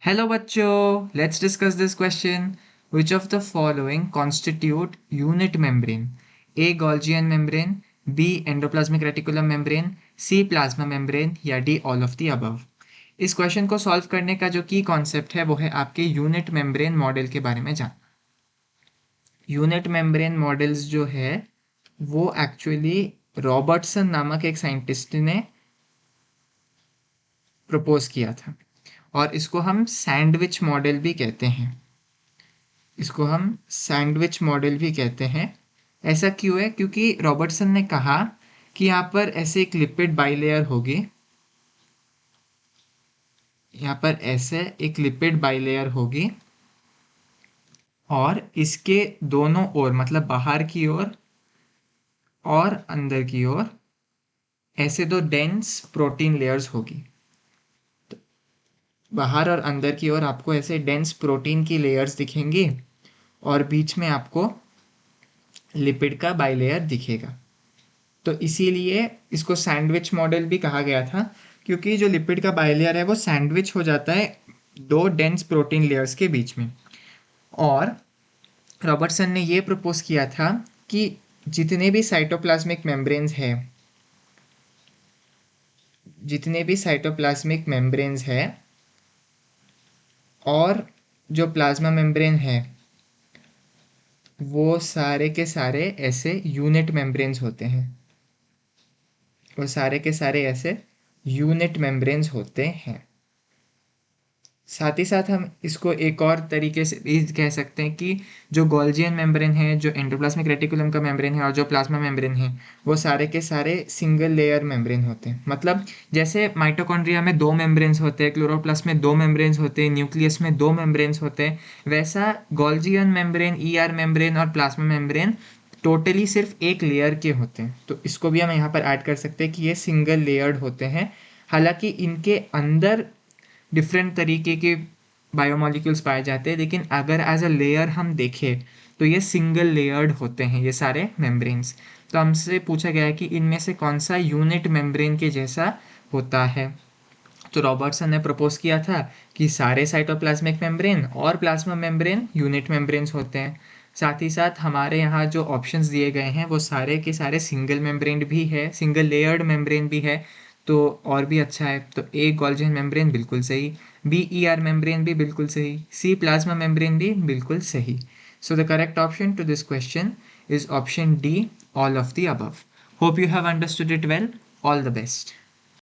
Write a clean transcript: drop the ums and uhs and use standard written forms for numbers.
Hello बच्चों, let's discuss this question. Which of the following constitute unit membrane? A. Golgian membrane, B. Endoplasmic reticulum membrane, C. Plasma membrane या D. all of the above. इस question को solve करने का जो की concept है वो है आपके यूनिट मेम्ब्रेन मॉडल के बारे में जान। यूनिट मेम्ब्रेन मॉडल्स जो है वो एक्चुअली रॉबर्टसन नामक एक साइंटिस्ट ने प्रपोज किया था और इसको हम सैंडविच मॉडल भी कहते हैं। इसको हम सैंडविच मॉडल भी कहते हैं। ऐसा क्यों है? क्योंकि रॉबर्टसन ने कहा कि यहाँ पर ऐसे एक लिपिड बाइलेयर होगी, यहाँ पर ऐसे एक लिपिड बाइलेयर होगी और इसके दोनों ओर मतलब बाहर की ओर और अंदर की ओर ऐसे दो डेंस प्रोटीन लेयर्स होगी। तो बाहर और अंदर की ओर आपको ऐसे डेंस प्रोटीन की लेयर्स दिखेंगी और बीच में आपको लिपिड का बाइलेयर दिखेगा। तो इसीलिए इसको सैंडविच मॉडल भी कहा गया था, क्योंकि जो लिपिड का बाइलेयर है वो सैंडविच हो जाता है दो डेंस प्रोटीन लेयर्स के बीच में। और रॉबर्टसन ने ये प्रपोज किया था कि जितने भी साइटोप्लाज्मिक मेम्ब्रेन्स हैं, जितने भी साइटोप्लाज्मिक मेम्ब्रेन्स हैं और जो प्लाज्मा मेम्ब्रेन है वो सारे के सारे ऐसे यूनिट मेम्ब्रेन्स होते हैं। वो सारे के सारे ऐसे यूनिट मेम्ब्रेन्स होते हैं। साथ ही साथ हम इसको एक और तरीके से भी कह सकते हैं कि जो गोल्जियन मेम्ब्रेन है, जो एंडोप्लाज्मिक रेटिकुलम का मेम्ब्रेन है और जो प्लाज्मा मेम्ब्रेन है वो सारे के सारे सिंगल लेयर मेम्ब्रेन होते हैं। मतलब जैसे माइटोकॉन्ड्रिया में दो मेम्ब्रेन्स होते हैं, क्लोरोप्लास्ट में दो मेम्ब्रेन्स होते हैं, न्यूक्लियस में दो मेम्ब्रेन्स होते हैं, वैसा गोल्जियन मेम्ब्रेन, ईआर मेम्ब्रेन और प्लाज्मा मेम्ब्रेन टोटली सिर्फ एक लेयर के होते हैं। तो इसको भी हम यहाँ पर ऐड कर सकते हैं कि ये सिंगल लेयर्ड होते हैं। हालांकि इनके अंदर डिफरेंट तरीके के बायोमोलिक्यूल्स पाए जाते हैं, लेकिन अगर एज अ लेयर हम देखें तो ये सिंगल लेयर्ड होते हैं ये सारे मेम्ब्रेन्स। तो हमसे पूछा गया है कि इनमें से कौन सा यूनिट मेम्ब्रेन के जैसा होता है। तो रॉबर्टसन ने प्रपोज किया था कि सारे साइटोप्लाज्मिक मेम्ब्रेन और प्लाज्मा मेम्ब्रेन यूनिट मेम्ब्रेन्स होते हैं। साथ ही साथ हमारे यहाँ जो ऑप्शंस दिए गए हैं वो सारे के सारे सिंगल मेम्ब्रेन भी है, सिंगल लेयर्ड मेम्ब्रेन भी है, तो और भी अच्छा है। तो ए गोल्जियन मेम्ब्रेन बिल्कुल सही, बी ई आर मेम्ब्रेन भी बिल्कुल सही, सी प्लाज्मा मेम्ब्रेन भी बिल्कुल सही। So the correct option to this question is option D, all of the above. Hope you have understood it well. All the best.